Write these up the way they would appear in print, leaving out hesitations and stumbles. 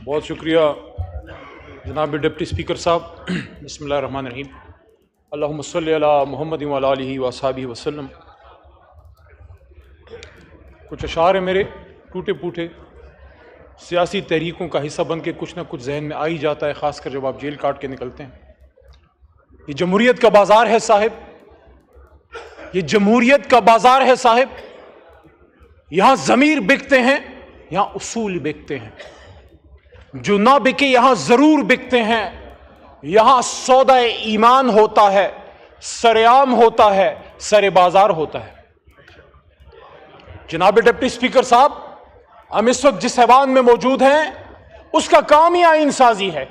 بہت شکریہ جناب ڈپٹی اسپیکر صاحب. بسم اللہ الرحمن الرحیم. اللہم صلی علی محمد وعلی آلہ وصحبہ وسلم. کچھ اشعار ہیں میرے ٹوٹے پوٹے، سیاسی تحریکوں کا حصہ بن کے کچھ نہ کچھ ذہن میں آ ہی جاتا ہے، خاص کر جب آپ جیل کاٹ کے نکلتے ہیں. یہ جمہوریت کا بازار ہے صاحب، یہ جمہوریت کا بازار ہے صاحب. یہاں ضمیر بکتے ہیں، یہاں اصول بکتے ہیں. جو نہ بکے یہاں ضرور بکتے ہیں. یہاں سودا ایمان ہوتا ہے، سرعام ہوتا ہے، سر بازار ہوتا ہے. جناب ڈپٹی اسپیکر صاحب، ہم اس وقت جس ایوان میں موجود ہیں اس کا کام ہی آئین سازی ہے.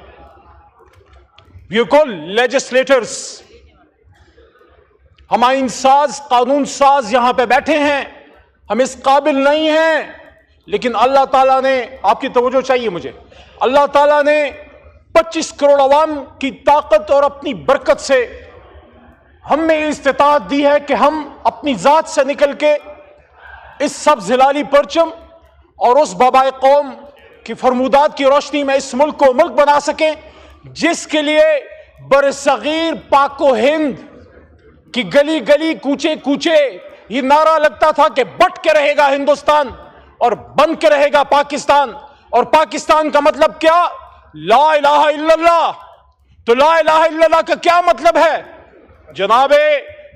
We are called legislators. ہم آئین ساز، قانون ساز یہاں پہ بیٹھے ہیں. ہم اس قابل نہیں ہیں، لیکن اللہ تعالیٰ نے، آپ کی توجہ چاہیے مجھے، اللہ تعالیٰ نے 25 کروڑ عوام کی طاقت اور اپنی برکت سے ہم میں استطاعت دی ہے کہ ہم اپنی ذات سے نکل کے اس سبز ہلالی پرچم اور اس بابائے قوم کی فرمودات کی روشنی میں اس ملک کو ملک بنا سکیں، جس کے لیے برصغیر پاک و ہند کی گلی گلی کوچے کوچے یہ نعرہ لگتا تھا کہ بٹ کے رہے گا ہندوستان اور بن کے رہے گا پاکستان. اور پاکستان کا مطلب کیا؟ لا الہ الا اللہ. تو لا الہ الا اللہ کا کیا مطلب ہے؟ جناب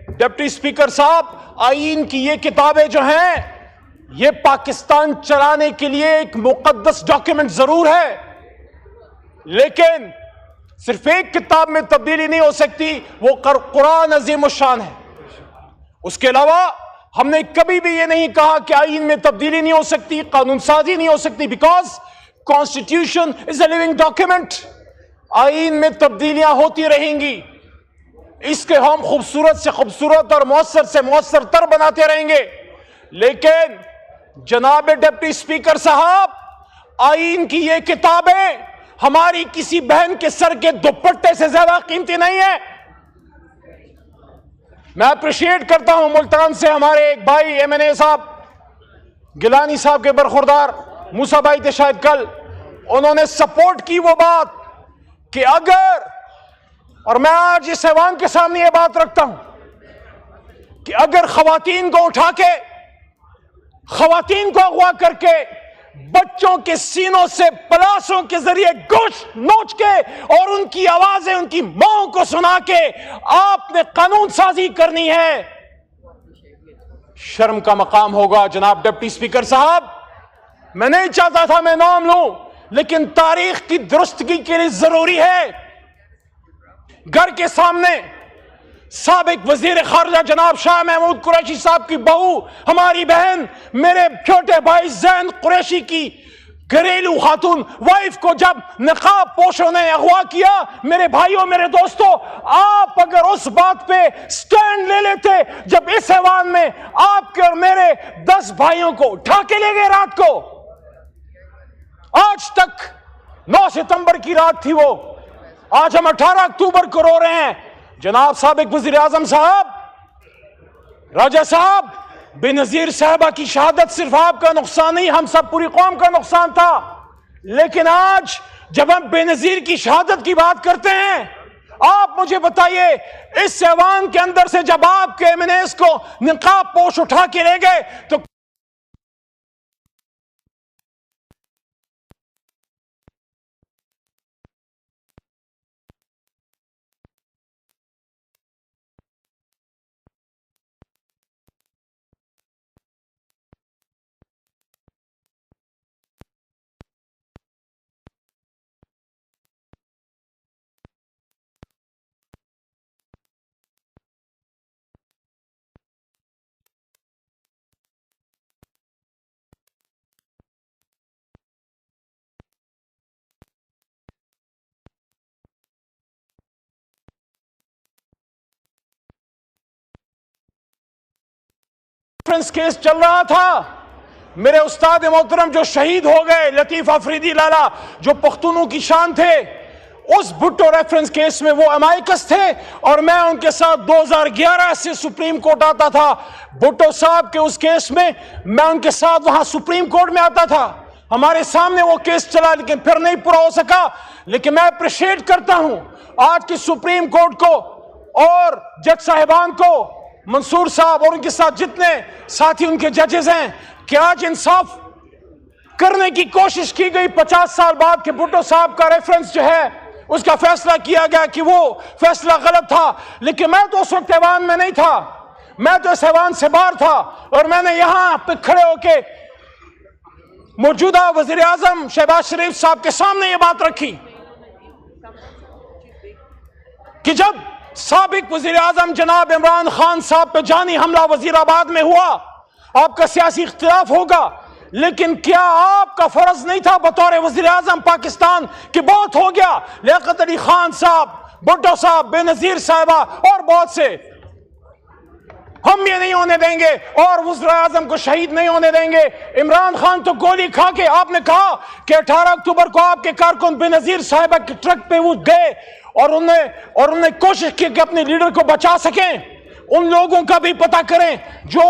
ڈپٹی اسپیکر صاحب، آئین کی یہ کتابیں جو ہیں یہ پاکستان چلانے کے لیے ایک مقدس ڈاکیومنٹ ضرور ہے، لیکن صرف ایک کتاب میں تبدیلی نہیں ہو سکتی، وہ قرآن عظیم الشان ہے. اس کے علاوہ ہم نے کبھی بھی یہ نہیں کہا کہ آئین میں تبدیلی نہیں ہو سکتی، قانون سازی نہیں ہو سکتی، because constitution is a living document. آئین میں تبدیلیاں ہوتی رہیں گی، اس کے ہم خوبصورت سے خوبصورت اور مؤثر سے مؤثر تر بناتے رہیں گے. لیکن جناب ڈپٹی اسپیکر صاحب، آئین کی یہ کتابیں ہماری کسی بہن کے سر کے دوپٹے سے زیادہ قیمتی نہیں ہے. میں اپریشیٹ کرتا ہوں ملتان سے ہمارے ایک بھائی ایم این اے صاحب گیلانی صاحب کے برخوردار موسیٰ بھائی تھے شاید کل، انہوں نے سپورٹ کی وہ بات کہ اگر، اور میں آج اس ایوان کے سامنے یہ بات رکھتا ہوں کہ اگر خواتین کو اٹھا کے، خواتین کو اغوا کر کے بچوں کے سینوں سے پلاسوں کے ذریعے گوشت نوچ کے اور ان کی آوازیں ان کی ماں کو سنا کے آپ نے قانون سازی کرنی ہے، شرم کا مقام ہوگا. جناب ڈپٹی اسپیکر صاحب، میں نہیں چاہتا تھا میں نام لوں، لیکن تاریخ کی درستگی کے لیے ضروری ہے. گھر کے سامنے سابق وزیر خارجہ جناب شاہ محمود قریشی صاحب کی بہو، ہماری بہن، میرے چھوٹے بھائی زین قریشی کی گھریلو خاتون وائف کو جب نقاب پوشوں نے اغوا کیا، میرے بھائیوں، میرے دوستوں، آپ اگر اس بات پہ سٹینڈ لے لیتے جب اس ایوان میں آپ کے اور میرے 10 بھائیوں کو اٹھا کے لے گئے رات کو، آج تک 9 ستمبر کی رات تھی وہ، آج ہم 18 اکتوبر کو رو رہے ہیں. جناب سابق وزیر اعظم صاحب، راجہ صاحب، بے نظیر صاحبہ کی شہادت صرف آپ کا نقصان نہیں، ہم سب پوری قوم کا نقصان تھا. لیکن آج جب ہم بے نظیر کی شہادت کی بات کرتے ہیں، آپ مجھے بتائیے اس ایوان کے اندر سے جب آپ کے ایم این ایز کو نقاب پوش اٹھا کے لے گئے تو ریفرنس کیس چل رہا تھا، میرے استاد محترم جو شہید ہو گئے، لطیف افریدی لالا، جو پختونوں کی شان تھے، اس بھٹو ریفرنس کیس میں وہ امائکس تھے اور میں ان کے ساتھ 2011 سے سپریم کورٹ آتا تھا. بھٹو صاحب کے اس کیس میں میں ان کے ساتھ وہاں سپریم کورٹ میں آتا تھا. ہمارے سامنے وہ کیس چلا لیکن پھر نہیں پورا ہو سکا. لیکن میں اپریشیٹ کرتا ہوں آج کی سپریم کورٹ کو اور جج صاحبان کو, منصور صاحب اور ان کے ساتھ جتنے ساتھی ان کے ججز ہیں, کہ آج انصاف کرنے کی کوشش کی گئی 50 سال بعد کہ بھٹو صاحب کا ریفرنس جو ہے اس کا فیصلہ کیا گیا کہ وہ فیصلہ غلط تھا. لیکن میں تو اس وقت ایوان میں نہیں تھا, میں تو اس ایوان سے باہر تھا, اور میں نے یہاں پہ کھڑے ہو کے موجودہ وزیر اعظم شہباز شریف صاحب کے سامنے یہ بات رکھی کہ جب سابق وزیر اعظم جناب عمران خان صاحب پہ جانی حملہ وزیر آباد میں ہوا, آپ کا سیاسی اختلاف ہوگا, لیکن کیا آپ کا فرض نہیں تھا بطور وزیر اعظم پاکستان کہ بہت ہو گیا, لیاقت علی خان صاحب, بھٹو صاحب, بے نظیر صاحبہ اور بہت سے, ہم یہ نہیں ہونے دیں گے اور وزیر اعظم کو شہید نہیں ہونے دیں گے. عمران خان تو گولی کھا کے, آپ نے کہا کہ 18 اکتوبر کو آپ کے کارکن بے نظیر صاحبہ کے ٹرک پہ وہ گئے اور انہوں نے کوشش کی کہ اپنے لیڈر کو بچا سکیں. ان لوگوں کا بھی پتہ کریں جو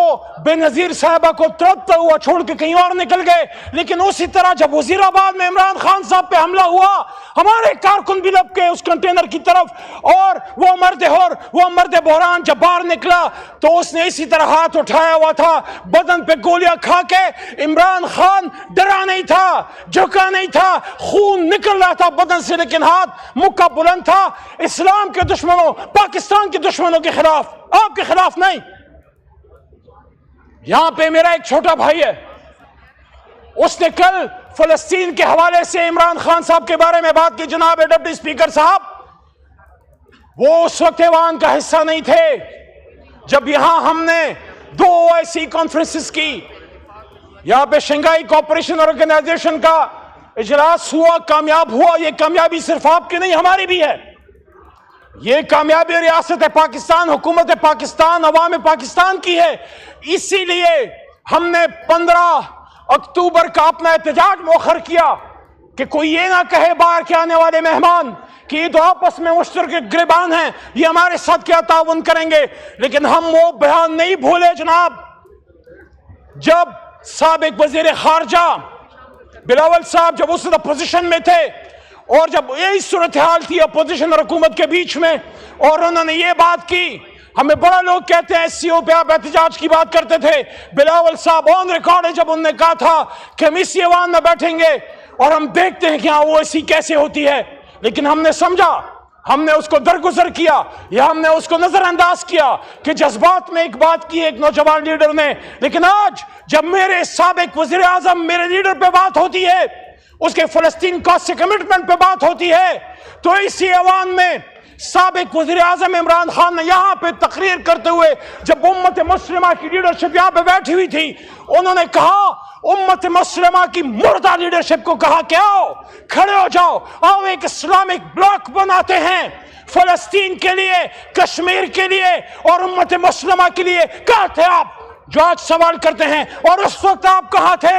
بے نظیر صاحبہ کو تڑپتا ہوا چھوڑ کے کہیں اور نکل گئے. لیکن اسی طرح جب وزیر آباد میں عمران خان صاحب پہ حملہ ہوا, ہمارے کارکن بھی لپ کے اس کنٹینر کی طرف, اور وہ مرد بحران جب باہر نکلا تو اس نے اسی طرح ہاتھ اٹھایا ہوا تھا, بدن پہ گولیاں کھا کے. عمران خان ڈرا نہیں تھا, جھکا نہیں تھا, خون نکل رہا تھا بدن سے, لیکن ہاتھ مکہ بلند تھا اسلام کے دشمنوں, پاکستان کے دشمنوں کے خلاف, آپ کے خلاف نہیں. یہاں پہ میرا ایک چھوٹا بھائی ہے, اس نے کل فلسطین کے حوالے سے عمران خان صاحب کے بارے میں بات کی. جناب ڈپٹی اسپیکر صاحب, وہ اس وقت ایوان کا حصہ نہیں تھے جب یہاں ہم نے 2 OIC کانفرنسز کی. یہاں پہ شنگھائی کوآپریشن آرگنائزیشن کا اجلاس ہوا, کامیاب ہوا. یہ کامیابی صرف آپ کی نہیں, ہماری بھی ہے. یہ کامیابی ریاست پاکستان, حکومت پاکستان, عوام پاکستان کی ہے. اسی لیے ہم نے 15 اکتوبر کا اپنا احتجاج مؤخر کیا کہ کوئی یہ نہ کہے باہر کے آنے والے مہمان کہ یہ تو آپس میں مشترک گریبان ہیں, یہ ہمارے ساتھ کیا تعاون کریں گے. لیکن ہم وہ بیان نہیں بھولے جناب, جب سابق وزیر خارجہ بلاول صاحب جب اس اپوزیشن میں تھے, اور جب یہی صورتحال تھی اپوزیشن اور حکومت کے بیچ میں, اور انہوں نے یہ بات کی, ہمیں بڑا لوگ کہتے ہیں SCO پہ آپ احتجاج کی بات کرتے تھے. بلاول صاحب آن ریکارڈ ہے جب انہوں نے کہا تھا کہ ہم اسی ایوان میں بیٹھیں گے اور ہم دیکھتے ہیں کہ ہاں وہ ایسی کیسے ہوتی ہے. لیکن ہم نے سمجھا, ہم نے اس کو درگزر کیا یا ہم نے اس کو نظر انداز کیا کہ جذبات میں ایک بات کی ایک نوجوان لیڈر نے. لیکن آج جب میرے سابق وزیر اعظم میرے لیڈر پہ بات ہوتی ہے, اس کے فلسطین کاز سے کمٹمنٹ پہ بات ہوتی ہے, تو اسی ایوان میں سابق وزیر اعظم عمران خان نے یہاں پہ تقریر کرتے ہوئے, جب امت مسلمہ کی لیڈرشپ یہاں پہ بیٹھی ہوئی تھی, انہوں نے کہا, امت مسلمہ کی مردہ لیڈرشپ کو کہا کہ آؤ کھڑے ہو جاؤ, آؤ ایک اسلامک بلاک بناتے ہیں فلسطین کے لیے, کشمیر کے لیے اور امت مسلمہ کے لیے. کہاں تھے آپ جو آج سوال کرتے ہیں؟ اور اس وقت آپ کہاں تھے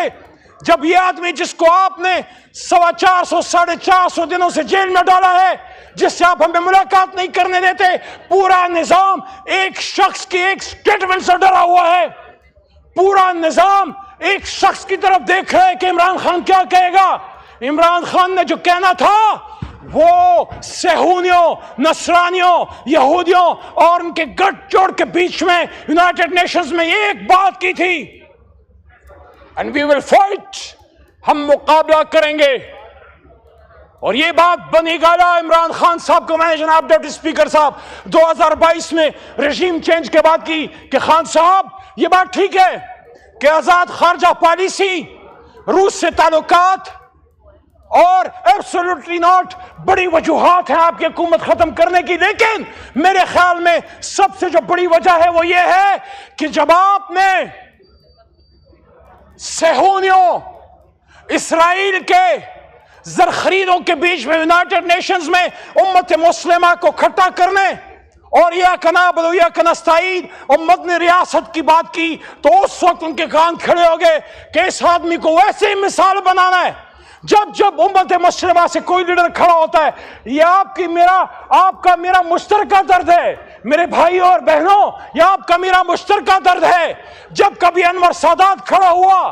جب یہ آدمی جس کو آپ نے 450 450 دنوں سے جیل میں ڈالا ہے, جس سے آپ ہمیں ملاقات نہیں کرنے دیتے, پورا نظام ایک شخص کی ایک سٹیٹمنٹ سے ڈرا ہوا ہے, پورا نظام ایک شخص کی طرف دیکھ رہا ہے کہ عمران خان کیا کہے گا. عمران خان نے جو کہنا تھا وہ صہیونیوں, نصرانیوں, یہودیوں اور ان کے گٹھ جوڑ کے بیچ میں یونائٹڈ نیشنز میں ایک بات کی تھی, and we will fight, ہم مقابلہ کریں گے. اور یہ بات بنی گالا عمران خان صاحب کو میں نے جناب ڈپٹی اسپیکر صاحب 2022 میں رژیم چینج کے بعد کی کہ خان صاحب یہ بات ٹھیک ہے کہ آزاد خارجہ پالیسی, روس سے تعلقات اور ایبسولوٹلی ناٹ بڑی وجوہات ہیں آپ کی حکومت ختم کرنے کی, لیکن میرے خیال میں سب سے جو بڑی وجہ ہے وہ یہ ہے کہ جب آپ نے صہیونیوں, اسرائیل کے زرخریدوں کے بیچ میں یونائٹڈ نیشنز میں امت مسلمہ کو کھٹا کرنے اور یا کنابل یا کنستعین اور مدنی ریاست کی بات کی, تو اس وقت ان کے کان کھڑے ہو گئے کہ اس آدمی کو ویسے ہی مثال بنانا ہے. جب امت مسلمہ سے کوئی لیڈر کھڑا ہوتا ہے, یہ آپ کا میرا مشترکہ درد ہے میرے بھائیوں اور بہنوں, یہ آپ کا میرا مشترکہ درد ہے. جب کبھی انور سادات کھڑا ہوا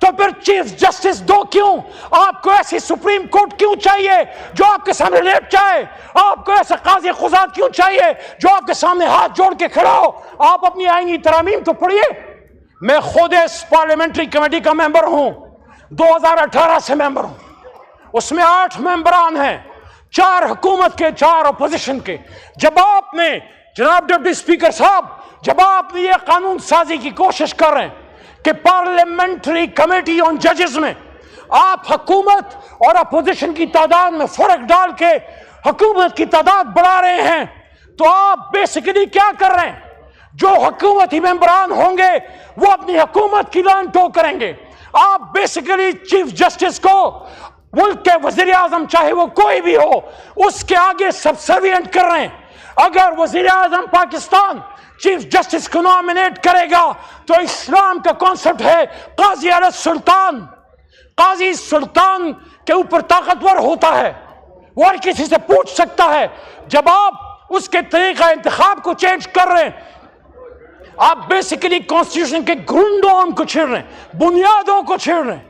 تو پھر چیف جسٹس دو کیوں؟ آپ کو ایسی سپریم کورٹ کیوں چاہیے جو آپ کے سامنے لیٹ جائے؟ آپ کو ایسا قاضی قضات کیوں چاہیے جو آپ کے سامنے ہاتھ جوڑ کے کھڑا ہو؟ آپ اپنی آئینی ترامیم تو پڑھیے. میں خود اس پارلیمنٹری کمیٹی کا ممبر ہوں, 2018 سے ممبر ہوں. اس میں 8 ممبران ہیں, 4 حکومت کے, 4 اپوزیشن کے. جب آپ نے جناب ڈپٹی اسپیکر صاحب, جب آپ یہ قانون سازی کی کوشش کر رہے ہیں کہ پارلیمنٹری کمیٹی آن ججز میں آپ حکومت اور اپوزیشن کی تعداد میں فرق ڈال کے حکومت کی تعداد بڑھا رہے ہیں, تو آپ بیسیکلی کیا کر رہے ہیں؟ جو حکومتی ممبران ہوں گے وہ اپنی حکومت کی لان ٹو کریں گے. آپ بیسیکلی چیف جسٹس کو ملک کے وزیر اعظم چاہے وہ کوئی بھی ہو اس کے آگے سبسروینٹ کر رہے ہیں. اگر وزیر اعظم پاکستان چیف جسٹس کو نامنیٹ کرے گا تو اسلام کا کانسیپٹ ہے قاضی علی السلطان. قاضی سلطان کے اوپر طاقتور ہوتا ہے, وہ ہر کسی سے پوچھ سکتا ہے. جب آپ اس کے طریقہ انتخاب کو چینج کر رہے ہیں, آپ بیسیکلی کانسٹیٹیوشن کے گرنڈون کو چھیڑ رہے ہیں, بنیادوں کو چھیڑ رہے ہیں.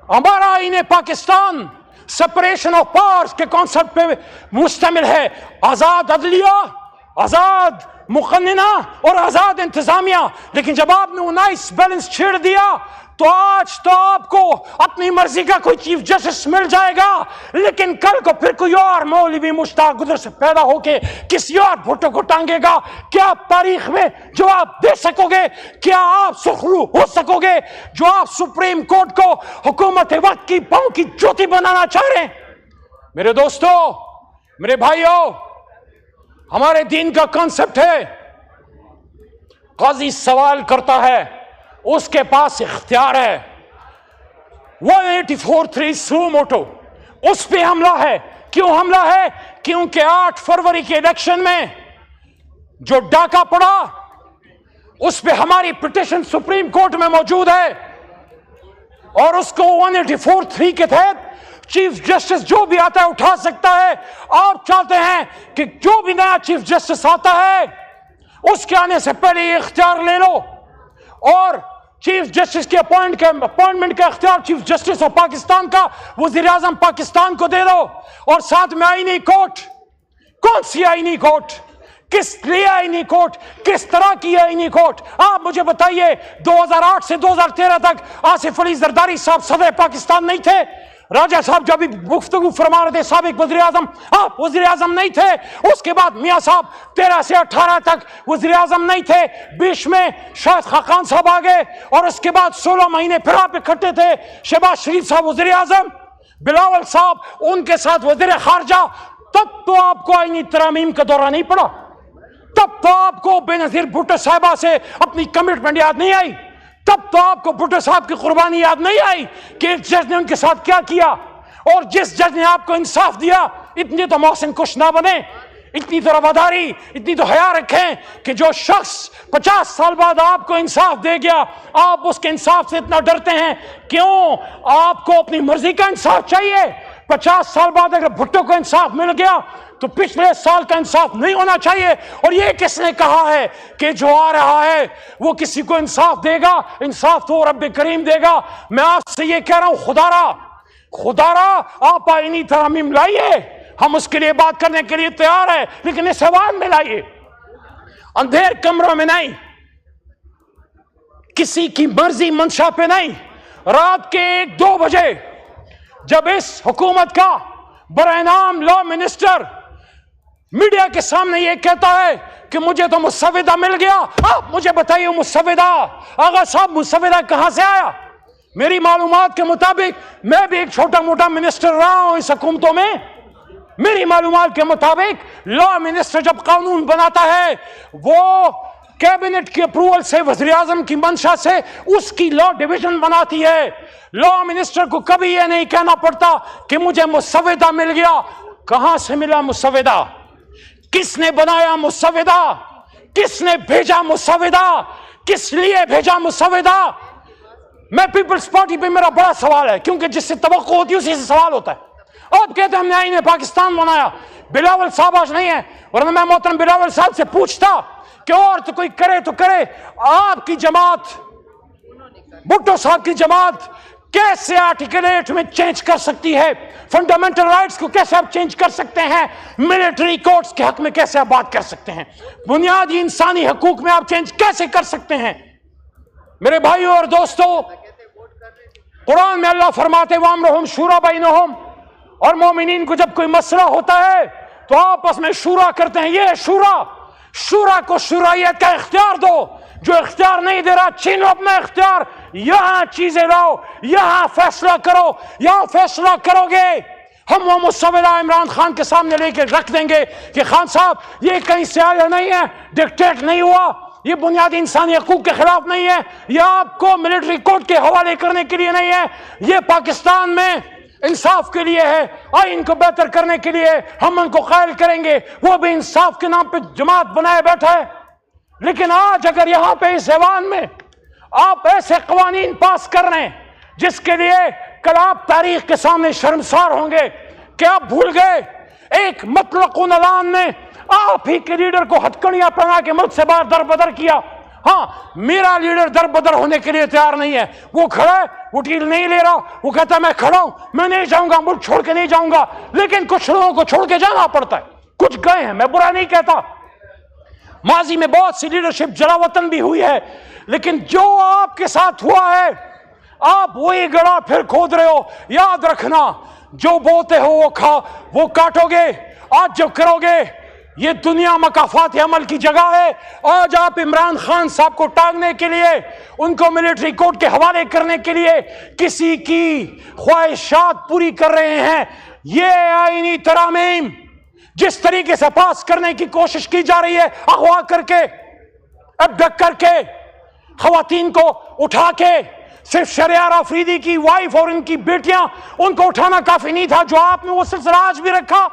ہمارا آئین پاکستان سپریشن آف پاورز کے کانسیپٹ پہ مشتمل ہے. آزاد عدلیہ, آزاد مقننہ اور آزاد انتظامیہ. لیکن جب آپ نے 19 بیلنس چھیڑ دیا تو آج تو آپ کو اپنی مرضی کا کوئی چیف جسٹس مل جائے گا, لیکن کل کو پھر کوئی اور مولوی مشتاق گدر سے پیدا ہو کے کسی اور بھٹو کو ٹانگے گا. کیا آپ تاریخ میں جواب دے سکو گے؟ کیا آپ سخرو ہو سکو گے جو آپ سپریم کورٹ کو حکومت وقت کی پاؤں کی جوتی بنانا چاہ رہے ہیں؟ میرے دوستو, میرے بھائیوں, ہمارے دین کا کانسیپٹ ہے قاضی سوال کرتا ہے, اس کے پاس اختیار ہے. 184(3) سو موٹو اس پہ حملہ ہے. کیوں حملہ ہے؟ کیونکہ 8 فروری کے الیکشن میں جو ڈاکہ پڑا اس پہ ہماری پٹیشن سپریم کورٹ میں موجود ہے, اور اس کو 184(3) کے تحت چیف جسٹس جو بھی آتا ہے اٹھا سکتا ہے. آپ چاہتے ہیں کہ جو بھی نیا چیف جسٹس آتا ہے اس کے آنے سے پہلے یہ اختیار لے لو, اور چیف جسٹس کے اپوائنٹمنٹ کا اختیار چیف جسٹس آف پاکستان کا وزیر اعظم پاکستان کو دے دو, اور ساتھ میں آئینی کورٹ. کون سی آئینی کورٹ؟ کس لیے آئینی کورٹ؟ کس طرح کی آئینی کورٹ؟ آپ مجھے بتائیے. 2008 سے 2013 تک آصف علی زرداری صاحب صدر پاکستان نہیں تھے. راجہ صاحب جو ابھی گفتگو فرما رہے تھے سابق وزیر اعظم, آپ وزیر اعظم نہیں تھے. اس کے بعد میاں صاحب 13 سے 18 تک وزیر اعظم نہیں تھے. بیچ میں شاہد خاقان صاحب آ گئے, اور اس کے بعد 16 مہینے پھر آپ اکٹھے تھے. شہباز شریف صاحب وزیر اعظم, بلاول صاحب ان کے ساتھ وزیر خارجہ. تب تو آپ کو آئینی ترامیم کا دورہ نہیں پڑا, تب تو آپ کو بے نظیر بھٹو صاحبہ سے اپنی کمٹمنٹ یاد نہیں آئی, تب تو آپ کو بھٹو صاحب کی قربانی یاد نہیں آئی کہ ایک جج نے ان کے ساتھ کیا کیا. اور جس جج نے آپ کو انصاف دیا, اتنی تو محسن کش نہ بنے, اتنی تو رواداری, اتنی تو حیا رکھیں کہ جو شخص 50 سال بعد آپ کو انصاف دے گیا آپ اس کے انصاف سے اتنا ڈرتے ہیں. کیوں؟ آپ کو اپنی مرضی کا انصاف چاہیے. 50 سال بعد اگر بھٹو کو انصاف مل گیا تو پچھلے سال کا انصاف نہیں ہونا چاہیے. اور یہ کس نے کہا ہے کہ جو آ رہا ہے وہ کسی کو انصاف دے گا؟ انصاف تو رب کریم دے گا. میں آپ سے یہ کہہ رہا ہوں, خدا را آپ آئینی ترامیم لائیے, ہم اس کے لیے بات کرنے کے لیے تیار ہیں, لیکن اس ایوان میں لائیے, اندھیر کمروں میں نہیں, کسی کی مرضی منشا پہ نہیں. رات کے 1-2 بجے جب اس حکومت کا برائے نام لا منسٹر میڈیا کے سامنے یہ کہتا ہے کہ مجھے تو مسودہ مل گیا, آپ مجھے بتائیے مسودہ, آغا صاحب مسودہ کہاں سے آیا؟ میری معلومات کے مطابق, میں بھی ایک چھوٹا موٹا منسٹر رہا ہوں اس حکومتوں میں, میری معلومات کے مطابق لا منسٹر جب قانون بناتا ہے وہ کیبنٹ کی اپروول سے, وزیر اعظم کی منشا سے اس کی لا ڈویژن بناتی ہے. لا منسٹر کو کبھی یہ نہیں کہنا پڑتا کہ مجھے مسودہ مل گیا. کہاں سے ملا مسودہ؟ کس نے بنایا مسودہ؟ کس نے بھیجا مسودہ؟ کس لیے بھیجا مسودہ؟ میں پیپلز پارٹی پہ میرا بڑا سوال ہے, کیونکہ جس سے توقع ہوتی ہے اسی سے سوال ہوتا ہے. آپ کہتے ہیں ہم نے آئین پاکستان بنایا, بلاول صاحب آج نہیں ہے, ورنہ میں محترم بلاول صاحب سے پوچھتا کہ اور تو کوئی کرے تو کرے. آپ کی جماعت بھٹو صاحب کی جماعت کیسے آرٹیکل 8 میں چینج کر سکتی ہے؟ فنڈامنٹل رائٹس کو کیسے آپ چینج کر سکتے ہیں؟ ملٹری کورٹس کے حق میں کیسے آپ بات کر سکتے ہیں؟ بنیادی انسانی حقوق میں آپ چینج کیسے کر سکتے ہیں؟ میرے بھائیوں اور دوستوں، قرآن میں اللہ فرماتے وَأَمْرُهُمْ شُورَىٰ بَيْنَهُمْ، اور مومنین کو جب کوئی مسئلہ ہوتا ہے تو آپس میں شورا کرتے ہیں. یہ شورا کو شورائیت کا اختیار دو. جو اختیار نہیں دے رہا چھینو اپنا اختیار. یہاں چیزیں لاؤ، یہاں فیصلہ کرو. یہاں فیصلہ کرو گے ہم وہ مسودہ عمران خان کے سامنے لے کے رکھ دیں گے کہ خان صاحب یہ کہیں سے آیا نہیں ہے، ڈکٹیٹ نہیں ہوا، یہ بنیادی انسانی حقوق کے خلاف نہیں ہے، یہ آپ کو ملٹری کورٹ کے حوالے کرنے کے لیے نہیں ہے، یہ پاکستان میں انصاف کے لیے ہے، آئین کو بہتر کرنے کے لیے ہم ان کو قائل کریں گے. وہ بھی انصاف کے نام پہ جماعت بنائے بیٹھا ہے. لیکن آج اگر یہاں پہ اس ایوان میں آپ ایسے قوانین پاس کر رہے ہیں جس کے لیے کل آپ تاریخ کے سامنے شرمسار ہوں گے کہ آپ بھول گئے ایک مطلق اعلان نے آپ ہی کے لیڈر کو ہتھکڑیاں پہنا کے ملک سے باہر در بدر کیا. ہاں، میرا لیڈر در بدر ہونے کے لیے تیار نہیں ہے. وہ کھڑا ہے، وہ ڈیل نہیں لے رہا، وہ کہتا ہے میں کھڑا ہوں، میں نہیں جاؤں گا، ملک چھوڑ کے نہیں جاؤں گا. لیکن کچھ لوگوں کو چھوڑ کے جانا پڑتا ہے. کچھ گئے ہیں، میں برا نہیں کہتا، ماضی میں بہت سی لیڈرشپ جلا وطن بھی ہوئی ہے. لیکن جو آپ کے ساتھ ہوا ہے آپ وہی گڑا پھر کھود رہے ہو. یاد رکھنا، جو بوتے ہو وہ کاٹو گے. آج جو کرو گے یہ دنیا مکافات عمل کی جگہ ہے. آج آپ عمران خان صاحب کو ٹانگنے کے لیے، ان کو ملٹری کورٹ کے حوالے کرنے کے لیے کسی کی خواہشات پوری کر رہے ہیں. یہ آئینی ترامیم جس طریقے سے پاس کرنے کی کوشش کی جا رہی ہے، اغوا کر کے، ابڈکٹ کر کے، خواتین کو اٹھا کے، صرف شہریار آفریدی کی وائف اور ان کی بیٹیاں، ان کو اٹھانا کافی نہیں تھا. جو آپ نے وہ سلسلہ آج بھی رکھا.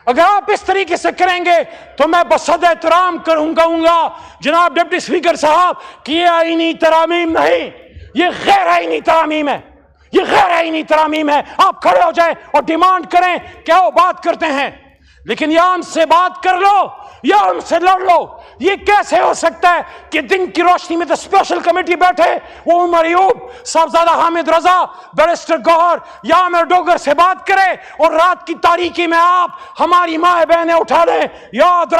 اگر آپ اس طریقے سے کریں گے تو میں بصد احترام کہوں گا جناب ڈپٹی اسپیکر صاحب کہ یہ آئینی ترامیم نہیں، یہ غیر آئینی ترامیم ہے. یہ غیر آئینی ترامیم ہے. آپ کھڑے ہو جائیں اور ڈیمانڈ کریں کیا وہ بات کرتے ہیں، لیکن یا ہم سے بات کر لو یا ہم سے لڑ لو. یہ کیسے ہو سکتا ہے کہ دن کی روشنی میں تو اسپیشل کمیٹی بیٹھے، وہ عمر ایوب، صاحبزادہ حامد رضا، بیرسٹر گوہر یا عامر ڈوگر سے بات کرے اور رات کی تاریکی میں آپ ہماری ماں بہنیں اٹھا لیں. یاد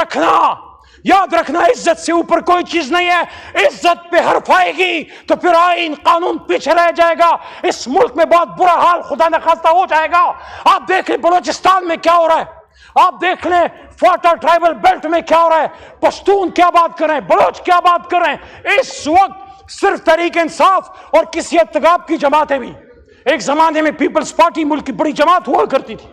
رکھنا عزت سے اوپر کوئی چیز نہیں ہے. عزت پہ حرف آئے گی تو پھر آئین قانون پیچھے رہ جائے گا. اس ملک میں بہت برا حال خدا نخواستہ ہو جائے گا. آپ دیکھ لیں بلوچستان میں کیا ہو رہا ہے، آپ دیکھ لیں فاٹا ٹرائبل بیلٹ میں کیا ہو رہا ہے. پشتون کیا بات کر رہے ہیں، بلوچ کیا بات کر رہے ہیں. اس وقت صرف تحریک انصاف اور کسی ارتکاب کی جماعتیں بھی، ایک زمانے میں پیپلز پارٹی ملک کی بڑی جماعت ہوا کرتی تھی.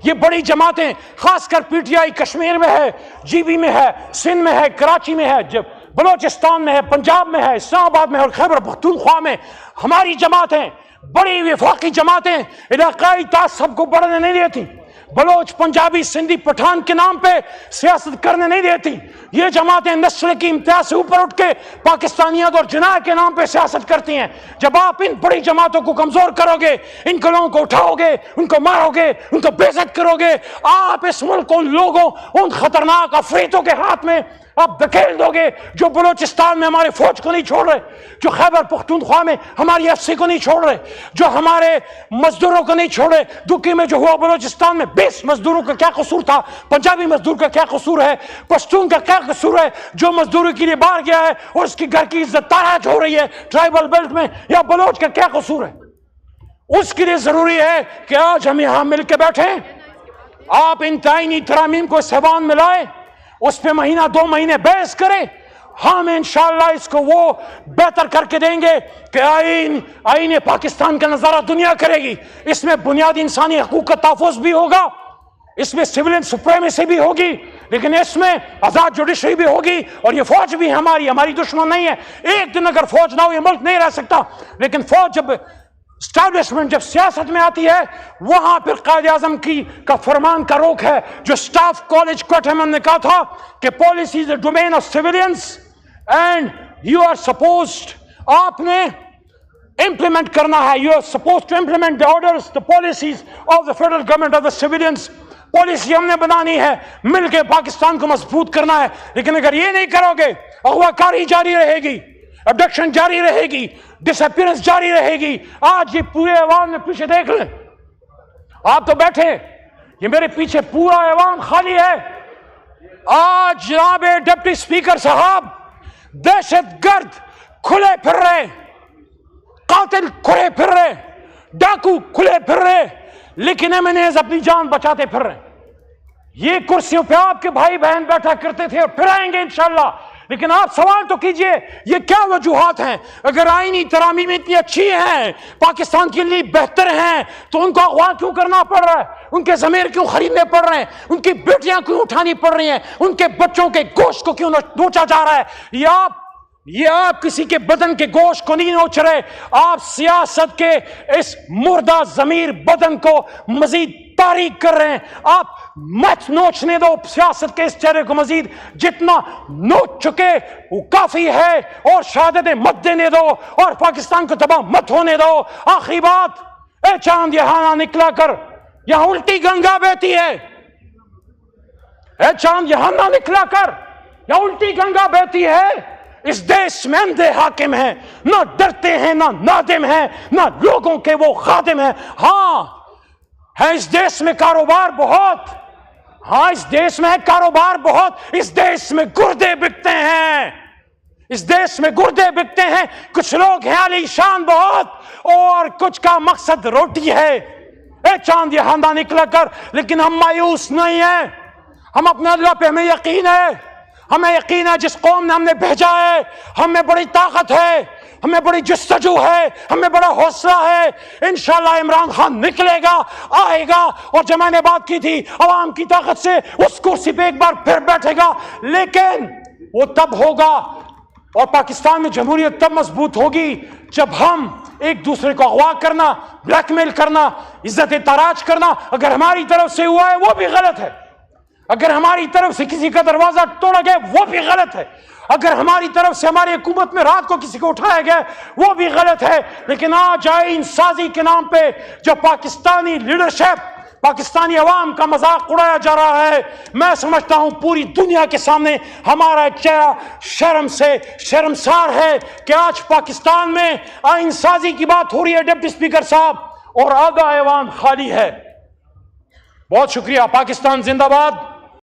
یہ بڑی جماعتیں خاص کر پی ٹی آئی کشمیر میں ہے، جی بی میں ہے، سندھ میں ہے، کراچی میں ہے، جب بلوچستان میں ہے، پنجاب میں ہے، اسلام آباد میں ہے اور خیبر پختونخوا میں ہماری جماعتیں، بڑی وفاقی جماعتیں علاقائی تعصب کو بڑھنے نہیں دیتی. بلوچ، پنجابی، سندھی، پٹھان کے نام پہ سیاست کرنے نہیں دیتی. یہ جماعتیں نسل کی امتیاز سے اوپر اٹھ کے پاکستانیت اور جناح کے نام پہ سیاست کرتی ہیں. جب آپ ان بڑی جماعتوں کو کمزور کرو گے، ان کو لوگوں کو اٹھاؤ گے، ان کو مارو گے، ان کو بے عزت کرو گے، آپ اس ملک کو ان لوگوں، ان خطرناک افریتوں کے ہاتھ میں آپ دھکیل دو گے جو بلوچستان میں ہمارے فوج کو نہیں چھوڑ رہے، جو خیبر پختونخوا میں ہماری ایف سی کو نہیں چھوڑ رہے، جو ہمارے مزدوروں کو نہیں چھوڑے. دکی میں جو ہوا بلوچستان میں 20 مزدوروں کا کیا قصور تھا، پنجابی مزدور کا کیا قصور ہے، پشتون کا کیا قصور ہے جو مزدوری کے لیے باہر گیا ہے اور اس کی گھر کی عزت تاراج ہو رہی ہے ٹرائبل بیلٹ میں، یا بلوچ کا کیا قصور ہے. اس کے لیے ضروری ہے کہ آج ہم یہاں مل کے بیٹھیں. آپ ان آئینی ترامیم کو سیوان میں لائیں، اس پہ مہینہ 2 مہینے بحث کریں. ہم انشاءاللہ اس کو وہ بہتر کر کے دیں گے کہ آئین پاکستان کا نظارہ دنیا کرے گی. اس میں بنیادی انسانی حقوق کا تحفظ بھی ہوگا، اس میں سویلین سپریمیسی بھی ہوگی، لیکن اس میں آزاد جوڈیشری بھی ہوگی. اور یہ فوج بھی ہماری دشمن نہیں ہے. ایک دن اگر فوج نہ ہو یہ ملک نہیں رہ سکتا. لیکن فوج جب اسٹیبلشمنٹ، جب سیاست میں آتی ہے، وہاں پھر قائد اعظم کا فرمان کا روک ہے جو سٹاف کالج کوئٹہ میں نے کہا تھا کہ policy is a domain of civilians and you are supposed, آپ نے امپلیمنٹ کرنا ہے، you are supposed to implement the orders, the policies of the federal government of the civilians. Policy ہم نے بنانی ہے، مل کے پاکستان کو مضبوط کرنا ہے. لیکن اگر یہ نہیں کرو گے اغوا کاری جاری رہے گی، ابڈکشن جاری رہے گی، ڈس اپیئرنس جاری رہے گی. آج یہ پورے ایوان میں پیچھے دیکھ لیں، آپ تو بیٹھے، یہ میرے پیچھے پورا ایوان خالی ہے. آج جناب ڈپٹی اسپیکر صاحب دہشت گرد کھلے پھر رہے، قاتل کھلے پھر رہے، ڈاکو کھلے پھر رہے، لیکن ایمنیز اپنی جان بچاتے پھر رہے. یہ کرسیوں پہ آپ کے بھائی بہن بیٹھا کرتے تھے اور پھر آئیں گے انشاءاللہ. لیکن آپ سوال تو کیجئے یہ کیا وجوہات ہیں؟ اگر آئینی ترامیم اتنی اچھی ہیں، پاکستان کے لیے بہتر ہیں، تو ان کو اغوا کیوں کرنا پڑ رہا ہے؟ ان کے ضمیر کیوں خریدنے پڑ رہے ہیں؟ ان کی بیٹیاں کیوں اٹھانی پڑ رہی ہیں؟ ان کے بچوں کے گوشت کو کیوں نوچا جا رہا ہے؟ یہ آپ کسی کے بدن کے گوشت کو نہیں نوچ رہے، آپ سیاست کے اس مردہ ضمیر بدن کو مزید تاریک کر رہے ہیں. آپ مت نوچنے دو سیاست کے اس چہرے کو، مزید جتنا نوچ چکے وہ کافی ہے، اور شہادتیں مت دینے دو اور پاکستان کو تباہ مت ہونے دو. آخری بات، اے چاند یہاں نہ نکلا کر، یہاں الٹی گنگا بہتی ہے. اے چاند یہاں نہ نکلا کر، یہاں الٹی گنگا بہتی ہے. اس دیش میں اندھے حاکم ہیں، نہ ڈرتے ہیں، نہ نادم ہیں، نہ لوگوں کے وہ خادم ہیں. ہاں ہے اس دیش میں کاروبار بہت، ہاں اس دیش میں ہے کاروبار بہت. اس دیش میں گردے بکتے ہیں، اس دیش میں گردے بکتے ہیں. کچھ لوگ ہیں علی شان بہت، اور کچھ کا مقصد روٹی ہے. اے چاند یہاں نہ نکلا کر، لیکن ہم مایوس نہیں ہیں. ہم اپنے اللہ پہ ہمیں یقین ہے، ہمیں یقین ہے جس قوم نے ہم نے بھیجا ہے، ہمیں بڑی طاقت ہے، ہمیں بڑی جستجو ہے، ہمیں بڑا حوصلہ ہے. انشاءاللہ عمران خان نکلے گا، آئے گا، اور جو میں نے بات کی تھی عوام کی طاقت سے اس کرسی پہ ایک بار پھر بیٹھے گا. لیکن وہ تب ہوگا، اور پاکستان میں جمہوریت تب مضبوط ہوگی جب ہم ایک دوسرے کو اغوا کرنا، بلیک میل کرنا، عزت تاراج کرنا اگر ہماری طرف سے ہوا ہے وہ بھی غلط ہے. اگر ہماری طرف سے کسی کا دروازہ توڑا گیا وہ بھی غلط ہے. اگر ہماری طرف سے ہماری حکومت میں رات کو کسی کو اٹھایا گیا وہ بھی غلط ہے. لیکن آج آئین سازی کے نام پہ جو پاکستانی لیڈرشپ، پاکستانی عوام کا مذاق اڑایا جا رہا ہے، میں سمجھتا ہوں پوری دنیا کے سامنے ہمارا چہرہ شرم سے شرمسار ہے کہ آج پاکستان میں آئین سازی کی بات ہو رہی ہے ڈپٹی اسپیکر صاحب، اور آدھا ایوان خالی ہے. بہت شکریہ. پاکستان زندہ باد.